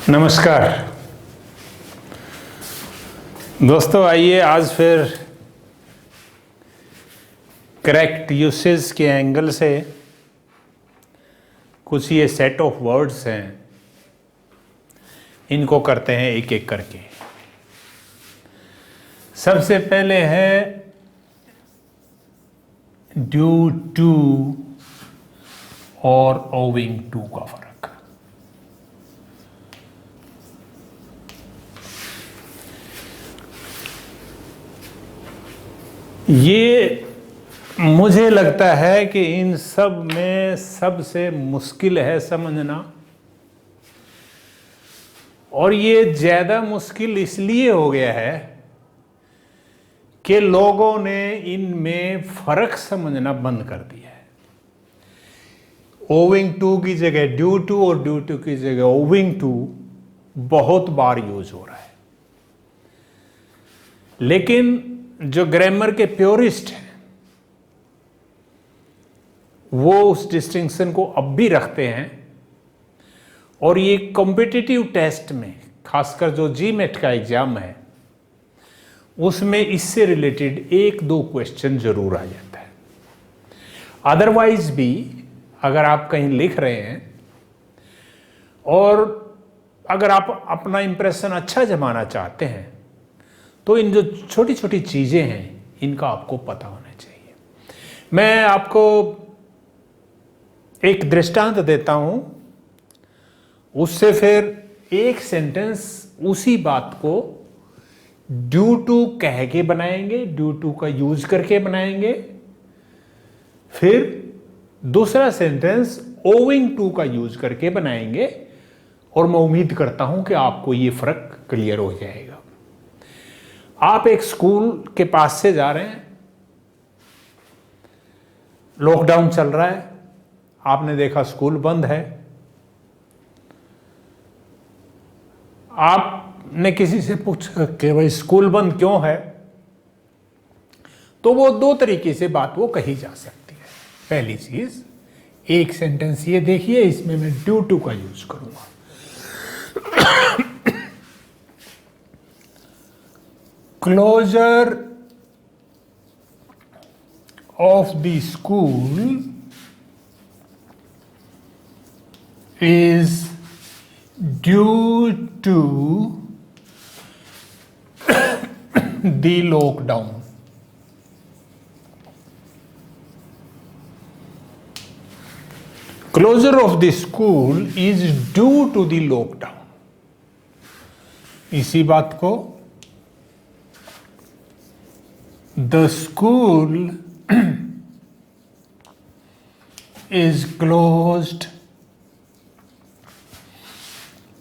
नमस्कार दोस्तों, आइए आज फिर करेक्ट यूसेज के एंगल से कुछ ये सेट ऑफ वर्ड्स हैं, इनको करते हैं एक एक करके। सबसे पहले है ड्यू टू और ओविंग टू का फर्क। ये मुझे लगता है कि इन सब में सबसे मुश्किल है समझना, और ये ज़्यादा मुश्किल इसलिए हो गया है कि लोगों ने इनमें फ़र्क समझना बंद कर दिया है। ओविंग टू की जगह ड्यू टू और ड्यू टू की जगह ओविंग टू बहुत बार यूज हो रहा है, लेकिन जो ग्रामर के प्योरिस्ट हैं वो उस डिस्टिंक्शन को अब भी रखते हैं, और ये कॉम्पिटिटिव टेस्ट में, खासकर जो जीमेट का एग्जाम है, उसमें इससे रिलेटेड एक दो क्वेश्चन जरूर आ जाता है। अदरवाइज भी अगर आप कहीं लिख रहे हैं और अगर आप अपना इंप्रेशन अच्छा जमाना चाहते हैं तो इन जो छोटी छोटी चीज़ें हैं इनका आपको पता होना चाहिए। मैं आपको एक दृष्टांत देता हूं, उससे फिर एक सेंटेंस उसी बात को ड्यू टू कह के बनाएंगे, ड्यू टू का यूज करके बनाएंगे, फिर दूसरा सेंटेंस ओविंग टू का यूज करके बनाएंगे, और मैं उम्मीद करता हूं कि आपको ये फर्क क्लियर हो जाएगा। आप एक स्कूल के पास से जा रहे हैं, लॉकडाउन चल रहा है, आपने देखा स्कूल बंद है, आपने किसी से पूछा कि भाई स्कूल बंद क्यों है, तो वो दो तरीके से बात वो कही जा सकती है। पहली चीज, एक सेंटेंस ये देखिए, इसमें मैं ड्यू टू का यूज करूंगा। Closure of the school is due to the lockdown. Closure of the school is due to the lockdown. इसी बात को the school is closed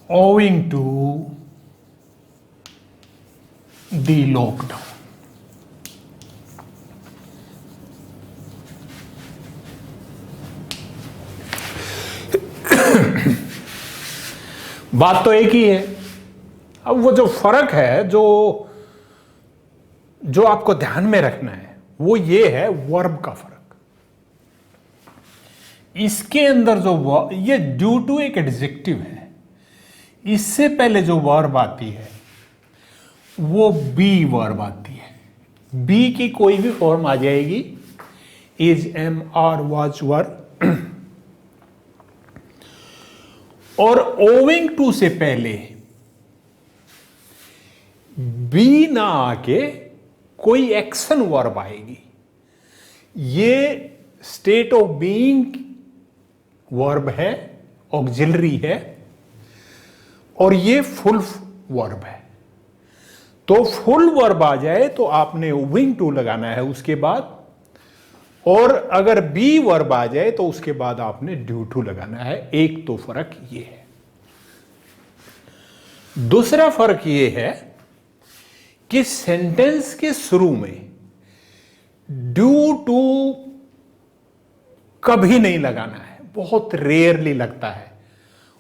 owing to the lockdown. बात तो एक ही है। अब वो जो फर्क है जो आपको ध्यान में रखना है वो ये है वर्ब का फर्क। इसके अंदर जो ये ड्यू टू एक एडजेक्टिव है, इससे पहले जो वर्ब आती है वो बी वर्ब आती है। बी की कोई भी फॉर्म आ जाएगी, इज, एम, आर, वाज, वर, और ओविंग टू से पहले बी ना आके कोई एक्शन वर्ब आएगी। ये स्टेट ऑफ बीइंग वर्ब है, ऑक्सिलरी है, और ये फुल वर्ब है। तो फुल वर्ब आ जाए तो आपने ओविंग टू लगाना है उसके बाद, और अगर बी वर्ब आ जाए तो उसके बाद आपने ड्यू टू लगाना है। एक तो फर्क ये है। दूसरा फर्क ये है कि सेंटेंस के शुरू में ड्यू टू कभी नहीं लगाना है, बहुत रेयरली लगता है,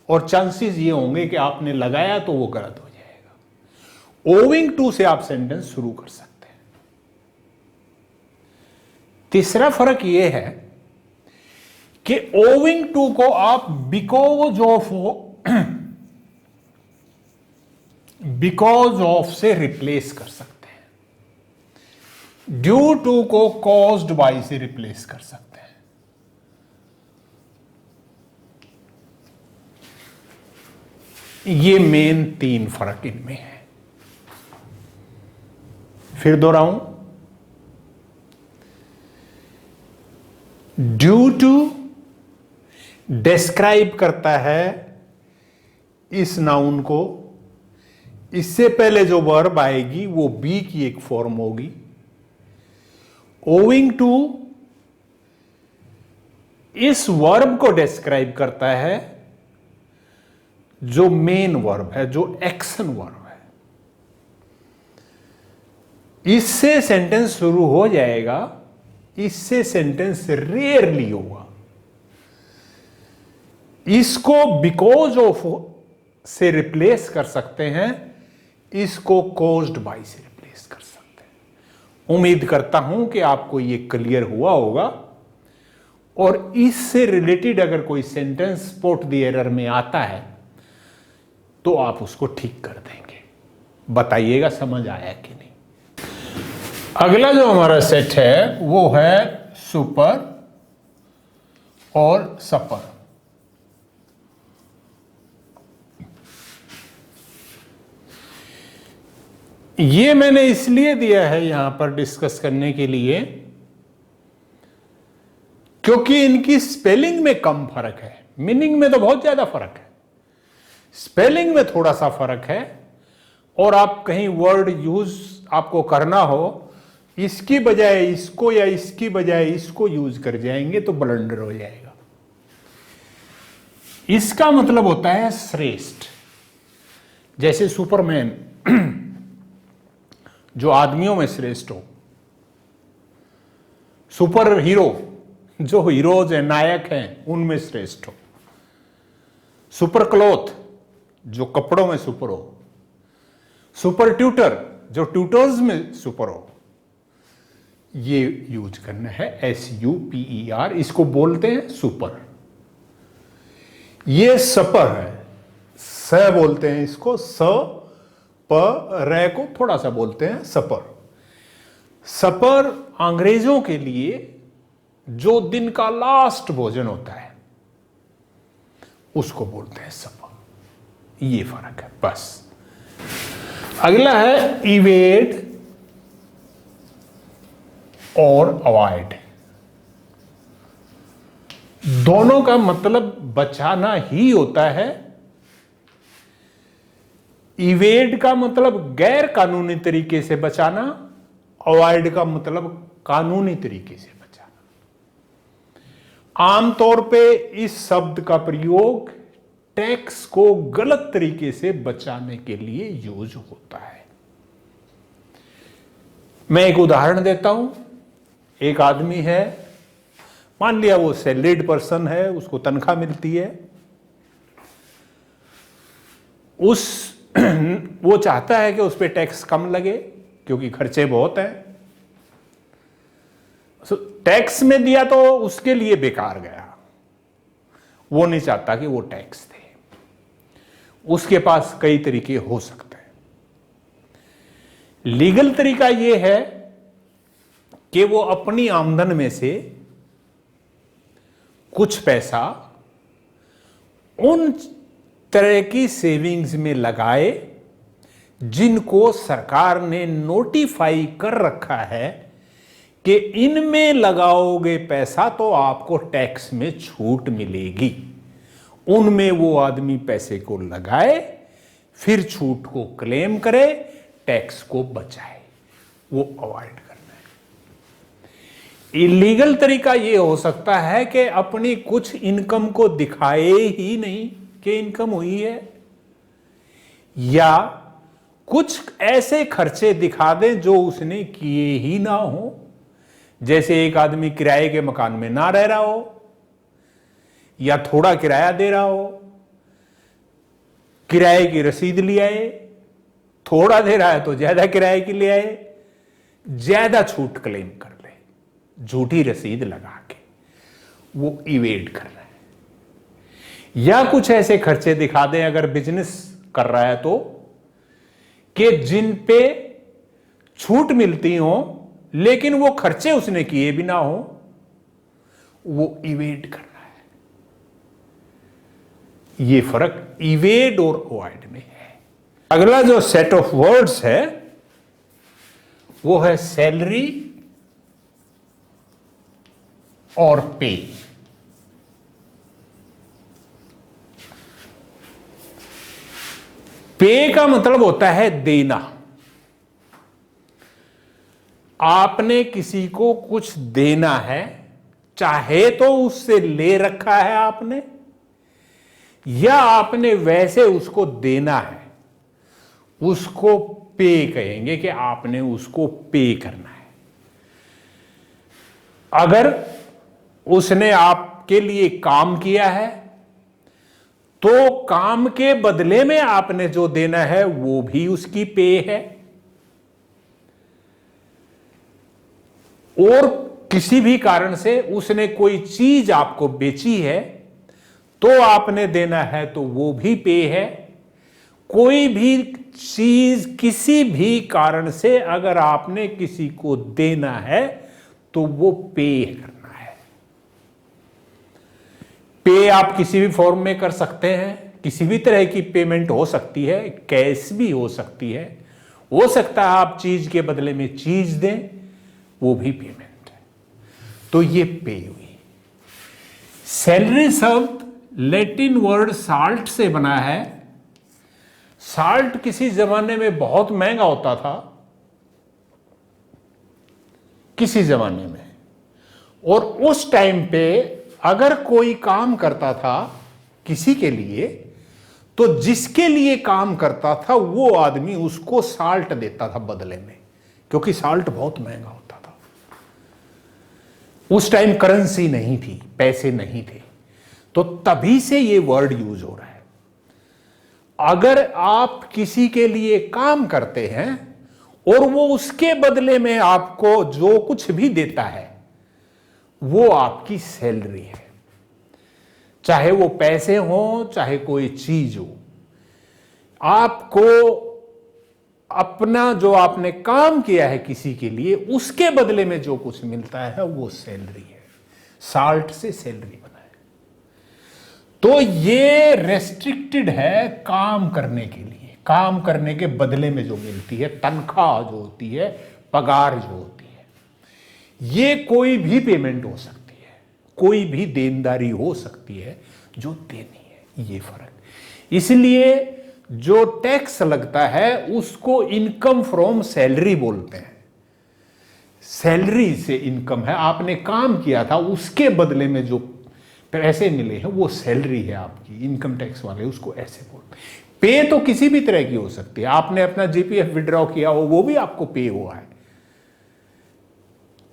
और चांसेस ये होंगे कि आपने लगाया तो वो गलत हो जाएगा। ओविंग टू से आप सेंटेंस शुरू कर सकते हैं। तीसरा फर्क ये है कि ओविंग टू को आप बिकॉज ऑफ बिकॉज ऑफ से रिप्लेस कर सकते हैं, ड्यू टू को कॉज्ड बाय से रिप्लेस कर सकते हैं। ये मेन 3 फर्क इनमें है। फिर दोहराऊं, ड्यू टू डिस्क्राइब करता है इस नाउन को, इससे पहले जो वर्ब आएगी वो बी की एक फॉर्म होगी। ओविंग टू इस वर्ब को डिस्क्राइब करता है जो मेन वर्ब है, जो एक्शन वर्ब है। इससे सेंटेंस शुरू हो जाएगा, इससे सेंटेंस रेयरली होगा। इसको बिकॉज ऑफ से रिप्लेस कर सकते हैं, इसको कॉज्ड बाय से रिप्लेस कर सकते हैं। उम्मीद करता हूं कि आपको यह क्लियर हुआ होगा, और इससे रिलेटेड अगर कोई सेंटेंस स्पॉट द एरर में आता है तो आप उसको ठीक कर देंगे। बताइएगा समझ आया कि नहीं। अगला जो हमारा सेट है वो है सुपर और सपर। ये मैंने इसलिए दिया है यहां पर डिस्कस करने के लिए क्योंकि इनकी स्पेलिंग में कम फर्क है, मीनिंग में तो बहुत ज्यादा फर्क है, स्पेलिंग में थोड़ा सा फर्क है। और आप कहीं वर्ड यूज आपको करना हो, इसकी बजाय इसको या इसकी बजाय इसको यूज कर जाएंगे तो ब्लंडर हो जाएगा। इसका मतलब होता है श्रेष्ठ, जैसे सुपरमैन जो आदमियों में श्रेष्ठ हो, सुपर हीरो जो हीरोज हैं, नायक हैं, उनमें श्रेष्ठ हो, सुपर क्लॉथ जो कपड़ों में सुपर हो, सुपर ट्यूटर जो ट्यूटर्स में सुपर हो। ये यूज करना है SUPER, इसको बोलते हैं सुपर। ये सपर है, स बोलते हैं इसको, स प रे को थोड़ा सा बोलते हैं सपर। सपर अंग्रेजों के लिए जो दिन का लास्ट भोजन होता है उसको बोलते हैं सपर। ये फर्क है बस। अगला है इवेड और अवॉइड। दोनों का मतलब बचाना ही होता है। इवेड का मतलब गैर कानूनी तरीके से बचाना, अवॉइड का मतलब कानूनी तरीके से बचाना। आमतौर पे इस शब्द का प्रयोग टैक्स को गलत तरीके से बचाने के लिए यूज होता है। मैं एक उदाहरण देता हूं। एक आदमी है, मान लिया वो सैलरीड पर्सन है, उसको तनख्वाह मिलती है। वो चाहता है कि उस पर टैक्स कम लगे क्योंकि खर्चे बहुत हैं। टैक्स में दिया तो उसके लिए बेकार गया। वो नहीं चाहता कि वो टैक्स दे। उसके पास कई तरीके हो सकते हैं। लीगल तरीका यह है कि वो अपनी आमदन में से कुछ पैसा उन तरह की सेविंग्स में लगाए जिनको सरकार ने नोटिफाई कर रखा है कि इनमें लगाओगे पैसा तो आपको टैक्स में छूट मिलेगी। उनमें वो आदमी पैसे को लगाए, फिर छूट को क्लेम करे, टैक्स को बचाए। वो अवॉइड करना है। इलीगल तरीका ये हो सकता है कि अपनी कुछ इनकम को दिखाए ही नहीं कि इनकम हुई है, या कुछ ऐसे खर्चे दिखा दें जो उसने किए ही ना हो। जैसे एक आदमी किराए के मकान में ना रह रहा हो, या थोड़ा किराया दे रहा हो, किराए की रसीद ले आए, थोड़ा दे रहा है तो ज्यादा किराए की ले आए, ज्यादा छूट क्लेम कर ले, झूठी रसीद लगा के। वो इवेड कर रहा है। या कुछ ऐसे खर्चे दिखा दें, अगर बिजनेस कर रहा है तो, कि जिन पे छूट मिलती हो लेकिन वो खर्चे उसने किए भी ना हो, वो इवेड करना है। ये फर्क इवेड और अवॉइड में है। अगला जो सेट ऑफ वर्ड्स है वो है सैलरी और पे। पे का मतलब होता है देना। आपने किसी को कुछ देना है, चाहे तो उससे ले रखा है आपने, या आपने वैसे उसको देना है, उसको पे कहेंगे कि आपने उसको पे करना है। अगर उसने आपके लिए काम किया है तो काम के बदले में आपने जो देना है वो भी उसकी पे है। और किसी भी कारण से उसने कोई चीज आपको बेची है तो आपने देना है तो वो भी पे है। कोई भी चीज किसी भी कारण से अगर आपने किसी को देना है तो वो पे करना है। पे आप किसी भी फॉर्म में कर सकते हैं, किसी भी तरह की पेमेंट हो सकती है, कैश भी हो सकती है, हो सकता है आप चीज के बदले में चीज दें, वो भी पेमेंट है। तो ये पे हुई। सैलरी शब्द लैटिन वर्ड साल्ट से बना है। साल्ट किसी जमाने में बहुत महंगा होता था, किसी जमाने में, और उस टाइम पे अगर कोई काम करता था किसी के लिए तो जिसके लिए काम करता था वो आदमी उसको साल्ट देता था बदले में, क्योंकि साल्ट बहुत महंगा होता था। उस टाइम करेंसी नहीं थी, पैसे नहीं थे, तो तभी से ये वर्ड यूज हो रहा है। अगर आप किसी के लिए काम करते हैं और वो उसके बदले में आपको जो कुछ भी देता है वो आपकी सैलरी है, चाहे वो पैसे हो चाहे कोई चीज हो। आपको अपना जो आपने काम किया है किसी के लिए उसके बदले में जो कुछ मिलता है वो सैलरी है। साल्ट से सैलरी बना है। तो ये रेस्ट्रिक्टेड है काम करने के लिए, काम करने के बदले में जो मिलती है तनख्वाह जो होती है, पगार जो होती है, ये कोई भी पेमेंट हो सकती है, कोई भी देनदारी हो सकती है जो देनी है। ये फर्क। इसलिए जो टैक्स लगता है उसको इनकम फ्रॉम सैलरी बोलते हैं। सैलरी से इनकम है, आपने काम किया था उसके बदले में जो पैसे मिले हैं वो सैलरी है आपकी। इनकम टैक्स वाले उसको ऐसे बोलते हैं। पे तो किसी भी तरह की हो सकती है, आपने अपना जीपीएफ विड्रॉ किया हो वो भी आपको पे हुआ है,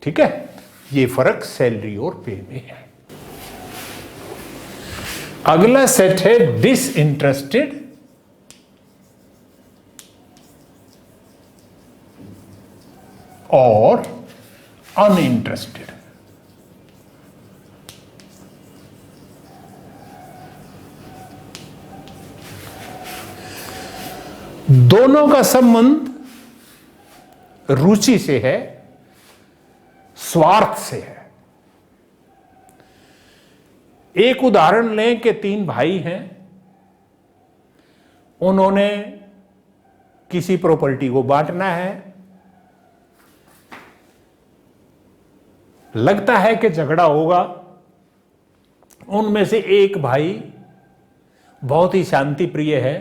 ठीक है। ये फर्क सैलरी और पे में है। अगला सेट है डिसइंटरेस्टेड और अनइंटरेस्टेड। दोनों का संबंध रुचि से है, स्वार्थ से है। एक उदाहरण लें कि 3 भाई हैं, उन्होंने किसी प्रॉपर्टी को बांटना है। लगता है कि झगड़ा होगा। उनमें से एक भाई बहुत ही शांति प्रिय है,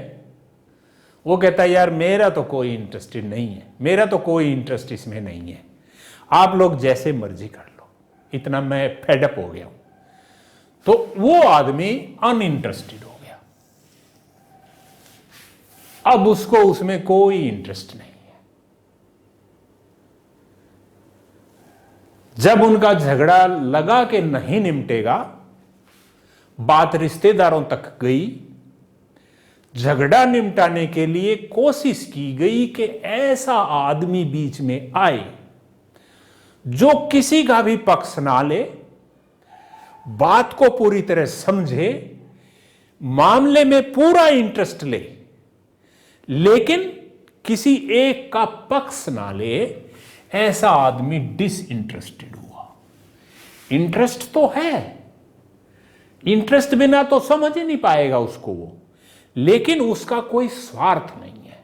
वो कहता है यार मेरा तो कोई इंटरेस्टेड नहीं है, मेरा तो कोई इंटरेस्ट इसमें नहीं है, आप लोग जैसे मर्जी कर लो, इतना मैं फेडअप हो गया हूं। तो वो आदमी अनइंटरेस्टेड हो गया, अब उसको उसमें कोई इंटरेस्ट नहीं है। जब उनका झगड़ा लगा कि नहीं निपटेगा, बात रिश्तेदारों तक गई, झगड़ा निपटाने के लिए कोशिश की गई कि ऐसा आदमी बीच में आए जो किसी का भी पक्ष ना ले, बात को पूरी तरह समझे, मामले में पूरा इंटरेस्ट ले, लेकिन किसी एक का पक्ष ना ले, ऐसा आदमी डिसइंटरेस्टेड हुआ। इंटरेस्ट तो है, इंटरेस्ट बिना तो समझ ही नहीं पाएगा उसको वो, लेकिन उसका कोई स्वार्थ नहीं है,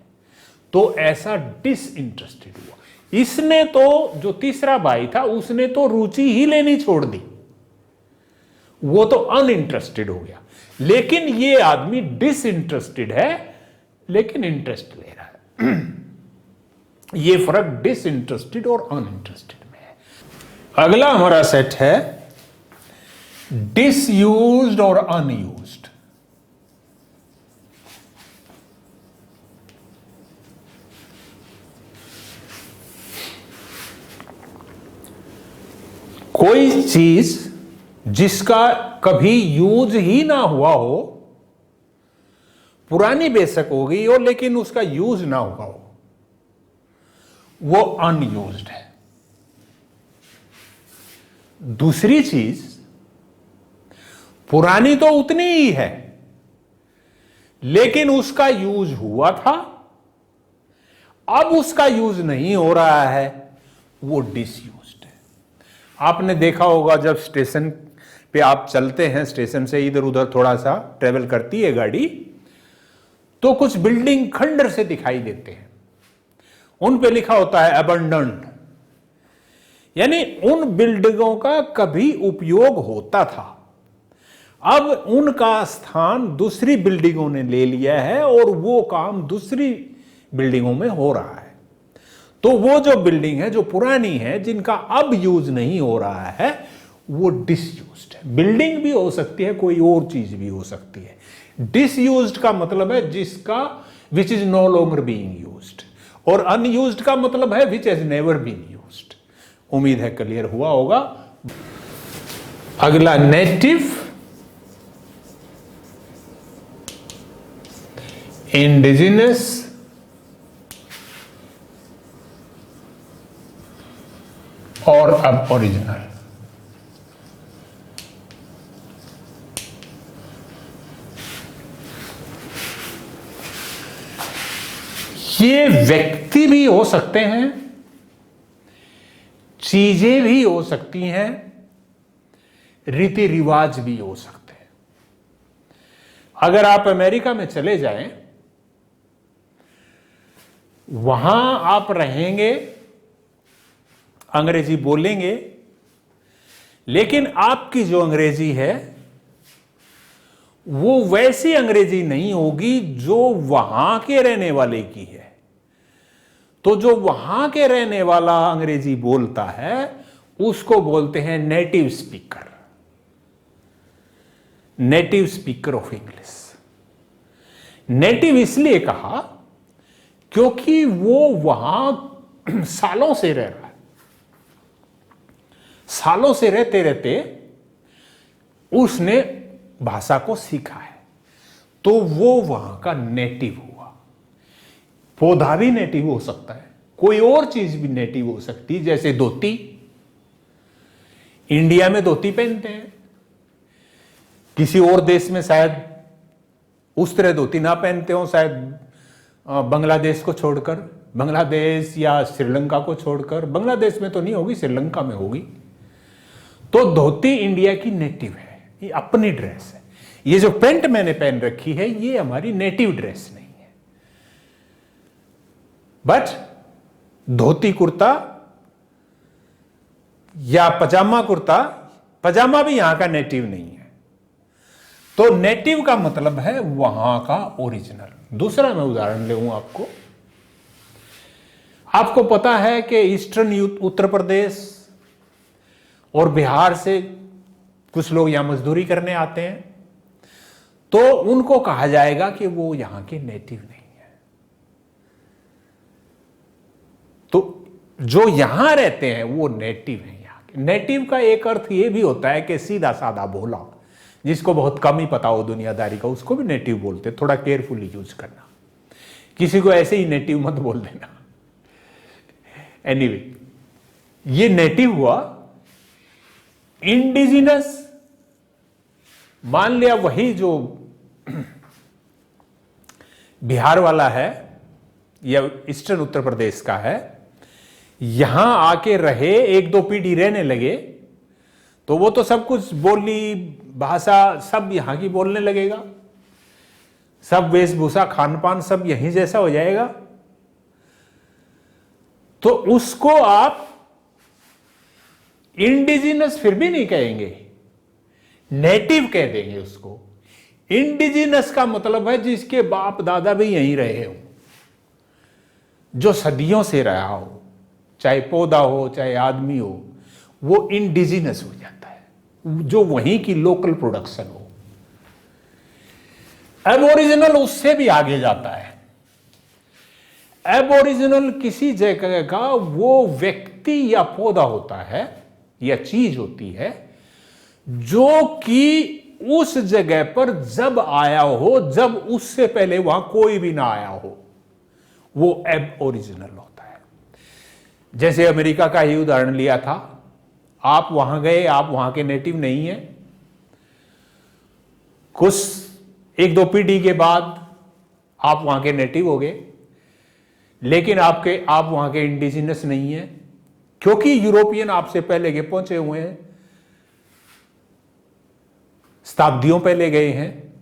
तो ऐसा डिसइंटरेस्टेड हुआ। इसने तो, जो तीसरा भाई था, उसने तो रुचि ही लेनी छोड़ दी, वो तो अनइंटरेस्टेड हो गया। लेकिन ये आदमी डिसइंटरेस्टेड है लेकिन इंटरेस्ट ले रहा है। ये फर्क डिसइंटरेस्टेड और अनइंटरेस्टेड में है। अगला हमारा सेट है डिसयूज्ड और अनयूज्ड। कोई चीज जिसका कभी यूज ही ना हुआ हो, पुरानी बेशक हो गई हो लेकिन उसका यूज ना हुआ हो, वो अनयूज्ड है। दूसरी चीज, पुरानी तो उतनी ही है लेकिन उसका यूज हुआ था, अब उसका यूज नहीं हो रहा है, वो डिसयूज्ड है। आपने देखा होगा जब स्टेशन पे आप चलते हैं, स्टेशन से इधर उधर थोड़ा सा ट्रेवल करती है गाड़ी, तो कुछ बिल्डिंग खंडर से दिखाई देते हैं, उन पे लिखा होता है अबंडन्ड, यानी उन बिल्डिंगों का कभी उपयोग होता था, अब उनका स्थान दूसरी बिल्डिंगों ने ले लिया है और वो काम दूसरी बिल्डिंगों में हो रहा है। तो वो जो बिल्डिंग है, जो पुरानी है, जिनका अब यूज नहीं हो रहा है, वो डिसयूज्ड है। बिल्डिंग भी हो सकती है, कोई और चीज भी हो सकती है। डिसयूज्ड का मतलब है जिसका which is no longer being used, और अनयूज्ड का मतलब है which has never been used. उम्मीद है क्लियर हुआ होगा। अगला नेटिव, इंडिजिनस और अब ओरिजिनल। ये व्यक्ति भी हो सकते हैं, चीजें भी हो सकती हैं, रीति रिवाज भी हो सकते हैं। अगर आप अमेरिका में चले जाएं, वहां आप रहेंगे, अंग्रेजी बोलेंगे, लेकिन आपकी जो अंग्रेजी है वो वैसी अंग्रेजी नहीं होगी जो वहां के रहने वाले की है। तो जो वहां के रहने वाला अंग्रेजी बोलता है उसको बोलते हैं native speaker, native speaker of English. Native इसलिए कहा क्योंकि वो वहां सालों से रह रहा है, सालों से रहते रहते उसने भाषा को सीखा है, तो वो वहां का नेटिव हुआ। पौधा भी नेटिव हो सकता है, कोई और चीज भी नेटिव हो सकती है, जैसे धोती। इंडिया में धोती पहनते हैं, किसी और देश में शायद उस तरह धोती ना पहनते हो, शायद बांग्लादेश को छोड़कर, बांग्लादेश या श्रीलंका को छोड़कर। बांग्लादेश में तो नहीं होगी, श्रीलंका में होगी। तो धोती इंडिया की नेटिव है, ये अपनी ड्रेस है। ये जो पैंट मैंने पहन रखी है ये हमारी नेटिव ड्रेस नहीं है। बट धोती कुर्ता या पजामा कुर्ता, पजामा भी यहां का नेटिव नहीं है। तो नेटिव का मतलब है वहां का ओरिजिनल। दूसरा मैं उदाहरण लेऊं आपको पता है कि ईस्टर्न उत्तर प्रदेश और बिहार से कुछ लोग यहां मजदूरी करने आते हैं, तो उनको कहा जाएगा कि वो यहां के नेटिव नहीं है। तो जो यहां रहते हैं वो नेटिव हैं यहां के। नेटिव का एक अर्थ ये भी होता है कि सीधा साधा भोला, जिसको बहुत कम ही पता हो दुनियादारी का, उसको भी नेटिव बोलते। थोड़ा केयरफुली यूज करना, किसी को ऐसे ही नेटिव मत बोल देना। एनीवे, ये नेटिव हुआ। इंडिजिनस, मान लिया वही जो बिहार वाला है या ईस्टर्न उत्तर प्रदेश का है, यहां आके रहे, एक दो पीढ़ी रहने लगे, तो वो तो सब कुछ बोली भाषा सब यहां की बोलने लगेगा, सब वेशभूषा खान पान सब यहीं जैसा हो जाएगा। तो उसको आप इंडिजिनस फिर भी नहीं कहेंगे, नेटिव कह देंगे उसको। इंडिजिनस का मतलब है जिसके बाप दादा भी यहीं रहे हो, जो सदियों से रहा हो, चाहे पौधा हो चाहे आदमी हो, वो इंडिजिनस हो जाता है, जो वहीं की लोकल प्रोडक्शन हो। एबोरिजिनल उससे भी आगे जाता है। एबोरिजिनल किसी जगह का वो व्यक्ति या पौधा होता है या चीज होती है जो कि उस जगह पर जब आया हो, जब उससे पहले वहां कोई भी ना आया हो, वो एबोरिजिनल होता है। जैसे अमेरिका का ही उदाहरण लिया था, आप वहां गए, आप वहां के नेटिव नहीं हैं, कुछ एक दो पीढ़ी के बाद आप वहां के नेटिव हो गए, लेकिन आप वहां के इंडिजिनस नहीं है, क्योंकि यूरोपियन आपसे पहले के पहुंचे हुए हैं, शताब्दियों पहले गए हैं,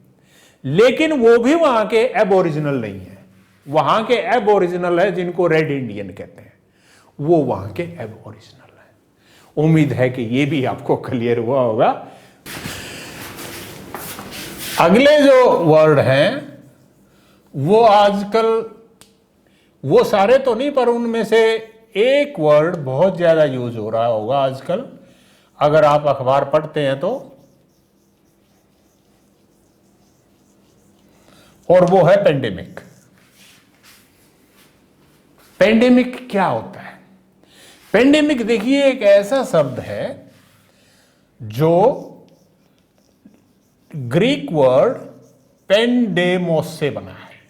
लेकिन वो भी वहां के एबोरिजिनल नहीं है। वहां के एबोरिजिनल है जिनको रेड इंडियन कहते हैं, वो वहां के एबोरिजिनल है। उम्मीद है कि ये भी आपको क्लियर हुआ होगा। अगले जो वर्ड हैं वो आजकल, वो सारे तो नहीं, पर उनमें से एक वर्ड बहुत ज्यादा यूज हो रहा होगा आजकल, अगर आप अखबार पढ़ते हैं तो, और वो है पेंडेमिक। पेंडेमिक क्या होता है? पेंडेमिक देखिए एक ऐसा शब्द है जो ग्रीक वर्ड पेंडेमोस से बना है।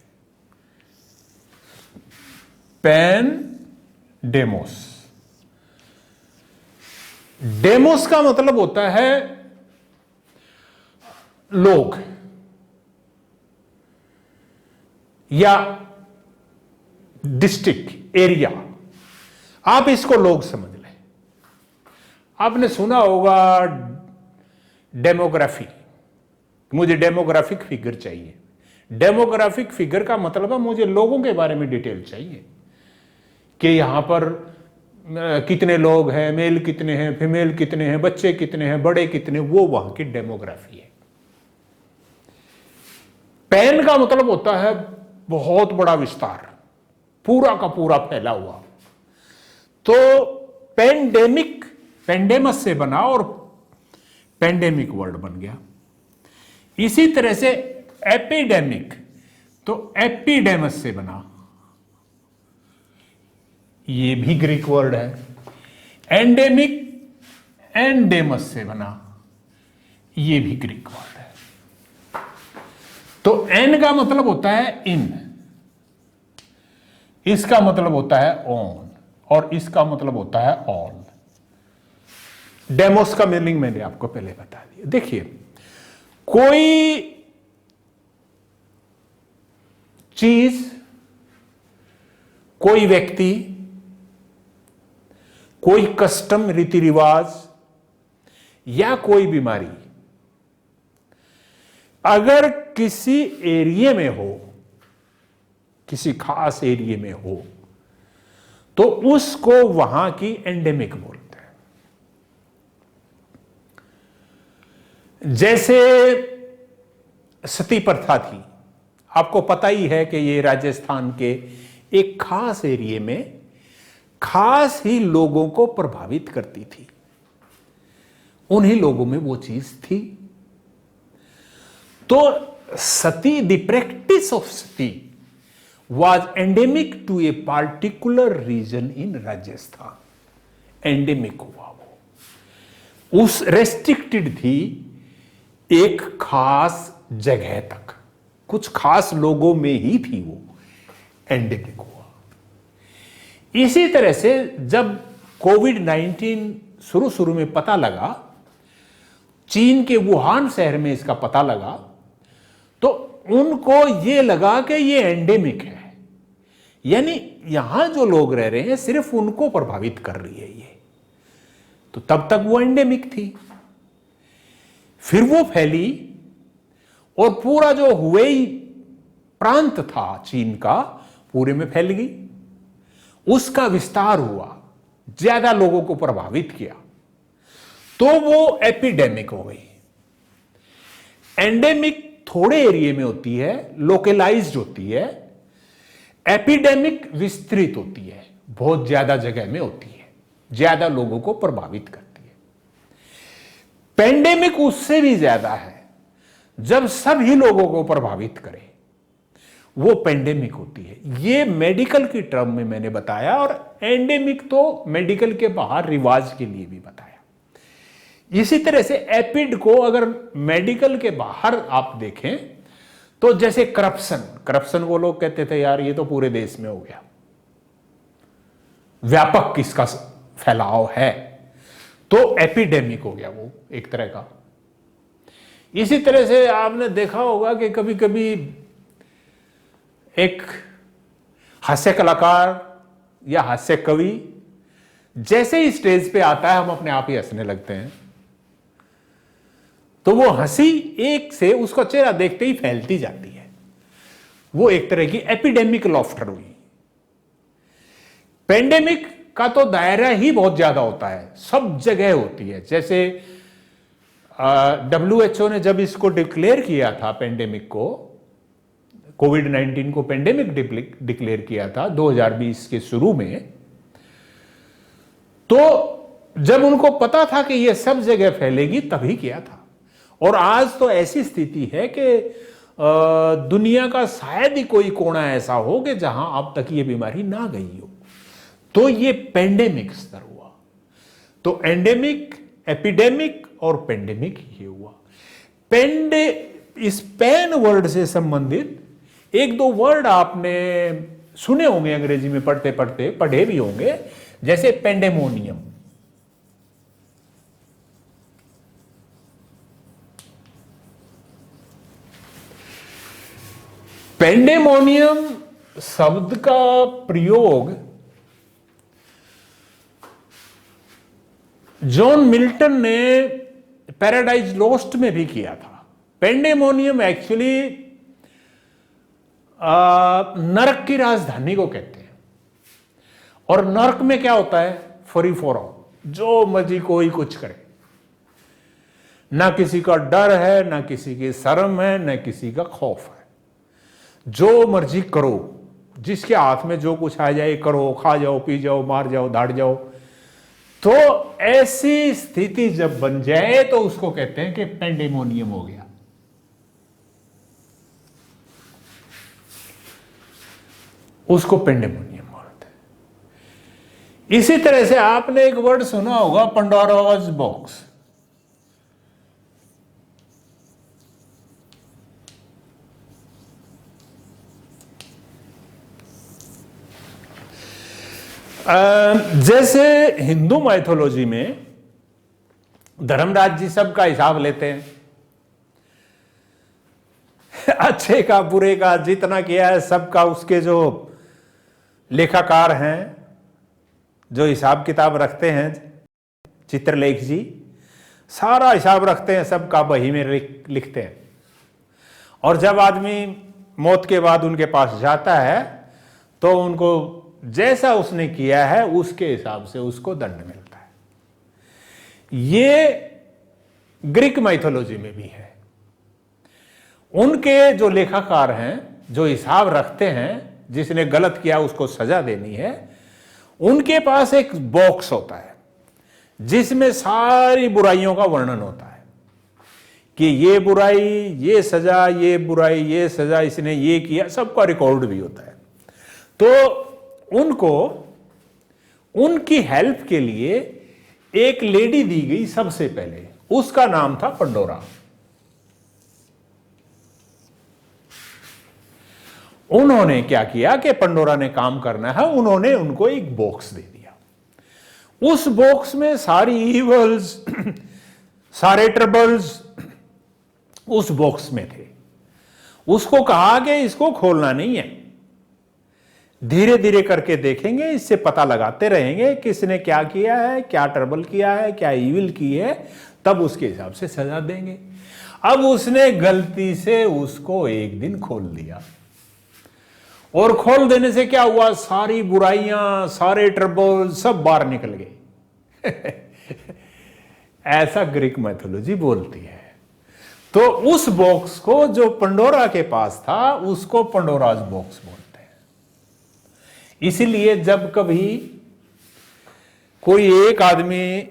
पेंडेमोस, डेमोस का मतलब होता है लोग या डिस्ट्रिक्ट एरिया, आप इसको लोग समझ लें। आपने सुना होगा डेमोग्राफी, मुझे डेमोग्राफिक फिगर चाहिए। डेमोग्राफिक फिगर का मतलब है मुझे लोगों के बारे में डिटेल चाहिए कि यहां पर कितने लोग हैं, मेल कितने हैं, फीमेल कितने हैं, बच्चे कितने हैं, बड़े कितने, वो वहां की डेमोग्राफी है। पैन का मतलब होता है बहुत बड़ा विस्तार, पूरा का पूरा फैला हुआ। तो पेंडेमिक पेंडेमस से बना और पेंडेमिक वर्ड बन गया। इसी तरह से एपिडेमिक तो एपिडेमस से बना, ये भी ग्रीक वर्ड है। एंडेमिक एंडेमस से बना, ये भी ग्रीक वर्ड है। तो एन का मतलब होता है इन, इसका मतलब होता है ऑन, और इसका मतलब होता है ऑल। डेमोस का मीनिंग मैंने आपको पहले बता दिया। देखिए, कोई चीज, कोई व्यक्ति, कोई कस्टम रीति रिवाज या कोई बीमारी अगर किसी एरिया में हो, किसी खास एरिया में हो, तो उसको वहां की एंडेमिक बोलते हैं। जैसे सती प्रथा थी, आपको पता ही है कि ये राजस्थान के एक खास एरिया में खास ही लोगों को प्रभावित करती थी, उन्हीं लोगों में वो चीज थी। तो sati, the practice of sati was endemic to a particular region in Rajasthan. Endemic हुआ वो, उस रेस्ट्रिक्टेड थी एक खास जगह तक, कुछ खास लोगों में ही थी, वो एंडेमिक हुआ। इसी तरह से जब कोविड-19 शुरू में पता लगा, चीन के वुहान शहर में इसका पता लगा, तो उनको ये लगा कि ये एंडेमिक है, यानी यहां जो लोग रह रहे हैं सिर्फ उनको प्रभावित कर रही है ये। तो तब तक वो एंडेमिक थी, फिर वो फैली और पूरा जो हुबेई प्रांत था चीन का पूरे में फैल गई, उसका विस्तार हुआ, ज्यादा लोगों को प्रभावित किया, तो वो एपिडेमिक हो गई। एंडेमिक थोड़े एरिया में होती है, लोकलाइज्ड होती है, एपिडेमिक विस्तृत होती है, बहुत ज्यादा जगह में होती है, ज्यादा लोगों को प्रभावित करती है। पेंडेमिक उससे भी ज्यादा है, जब सभी लोगों को प्रभावित करे वो पेंडेमिक होती है। ये मेडिकल की टर्म में मैंने बताया, और एंडेमिक तो मेडिकल के बाहर रिवाज के लिए भी बताया। इसी तरह से एपिड को अगर मेडिकल के बाहर आप देखें तो जैसे करप्शन को लोग कहते थे यार ये तो पूरे देश में हो गया, व्यापक किसका फैलाव है, तो एपिडेमिक हो गया वो एक तरह का। इसी तरह से आपने देखा होगा कि कभी कभी एक हास्य कलाकार या हास्य कवि जैसे ही स्टेज पे आता है हम अपने आप ही हंसने लगते हैं, तो वो हंसी एक से उसका चेहरा देखते ही फैलती जाती है, वो एक तरह की एपिडेमिक लॉफ्टर हुई। पेंडेमिक का तो दायरा ही बहुत ज्यादा होता है, सब जगह होती है। जैसे WHO ने जब इसको डिक्लेयर किया था पेंडेमिक को, कोविड-19 को पेंडेमिक डिक्लेयर किया था 2020 के शुरू में, तो जब उनको पता था कि यह सब जगह फैलेगी तभी किया था। और आज तो ऐसी स्थिति है कि दुनिया का शायद ही कोई कोना ऐसा हो कि जहां अब तक ये बीमारी ना गई हो, तो ये पेंडेमिक स्तर हुआ। तो एंडेमिक, एपिडेमिक और पेंडेमिक ये हुआ। इस पेन वर्ड से संबंधित एक दो वर्ड आपने सुने होंगे अंग्रेजी में पढ़ते पढ़ते, पढ़े भी होंगे, जैसे पेंडेमोनियम। पेंडेमोनियम शब्द का प्रयोग जॉन मिल्टन ने पैराडाइज लॉस्ट में भी किया था। पेंडेमोनियम एक्चुअली नरक की राजधानी को कहते हैं। और नरक में क्या होता है? फ्री फॉर ऑल, जो मर्जी कोई कुछ करे, ना किसी का डर है, ना किसी की शर्म है, ना किसी का खौफ है, जो मर्जी करो, जिसके हाथ में जो कुछ आ जाए करो, खा जाओ, पी जाओ, मार जाओ, दाड़ जाओ। तो ऐसी स्थिति जब बन जाए तो उसको कहते हैं कि पेंडेमोनियम हो गया। उसको पेंडेमोनियम बोलते हैं। इसी तरह से आपने एक वर्ड सुना होगा, पंडोराज बॉक्स। जैसे हिंदू माइथोलॉजी में धर्मराज जी सबका हिसाब लेते हैं, अच्छे का बुरे का जितना किया है सबका, उसके जो लेखाकार हैं, जो हिसाब किताब रखते हैं, चित्रलेख जी सारा हिसाब रखते हैं, सबका बही में लिखते हैं। और जब आदमी मौत के बाद उनके पास जाता है तो उनको जैसा उसने किया है उसके हिसाब से उसको दंड मिलता है। ये ग्रीक माइथोलॉजी में भी है। उनके जो लेखाकार हैं, जो हिसाब रखते हैं, जिसने गलत किया उसको सजा देनी है, उनके पास एक बॉक्स होता है जिसमें सारी बुराइयों का वर्णन होता है कि ये बुराई, ये सजा, ये बुराई, ये सजा, इसने ये किया, सबका रिकॉर्ड भी होता है। तो उनको उनकी हेल्प के लिए एक लेडी दी गई सबसे पहले, उसका नाम था पंडोरा। उन्होंने क्या किया कि पंडोरा ने काम करना है, उन्होंने उनको एक बॉक्स दे दिया। उस बॉक्स में सारी ईवल्स, सारे ट्रबल्स उस बॉक्स में थे। उसको कहा कि इसको खोलना नहीं है, धीरे धीरे करके देखेंगे, इससे पता लगाते रहेंगे किसने क्या किया है, क्या ट्रबल किया है, क्या इविल की है, तब उसके हिसाब से सजा देंगे। अब उसने गलती से उसको एक दिन खोल दिया, और खोल देने से क्या हुआ, सारी बुराइयां, सारे ट्रबल सब बाहर निकल गए। ऐसा ग्रीक मैथोलॉजी बोलती है। तो उस बॉक्स को जो पंडोरा के पास था, उसको पंडोराज बॉक्स बोलते हैं। इसीलिए जब कभी कोई एक आदमी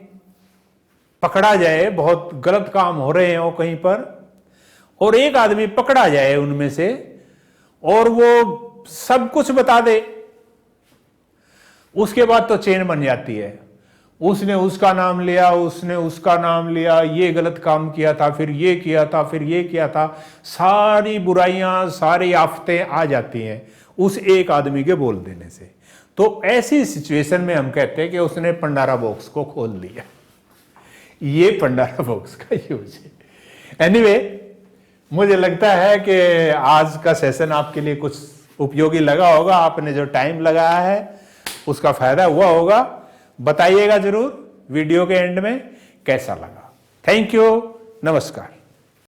पकड़ा जाए, बहुत गलत काम हो रहे हो कहीं पर, और एक आदमी पकड़ा जाए उनमें से, और वो सब कुछ बता दे, उसके बाद तो चेन बन जाती है। उसने उसका नाम लिया, उसने उसका नाम लिया, ये गलत काम किया था, फिर ये किया था, फिर ये किया था, सारी बुराइयां, सारी आफतें आ जाती हैं उस एक आदमी के बोल देने से। तो ऐसी सिचुएशन में हम कहते हैं कि उसने पंडारा बॉक्स को खोल दिया। ये पंडारा बॉक्स का यूज है। एनीवे, मुझे लगता है कि आज का सेशन आपके लिए कुछ उपयोगी लगा होगा। आपने जो टाइम लगाया है उसका फायदा हुआ होगा। बताइएगा जरूर वीडियो के एंड में कैसा लगा। थैंक यू, नमस्कार।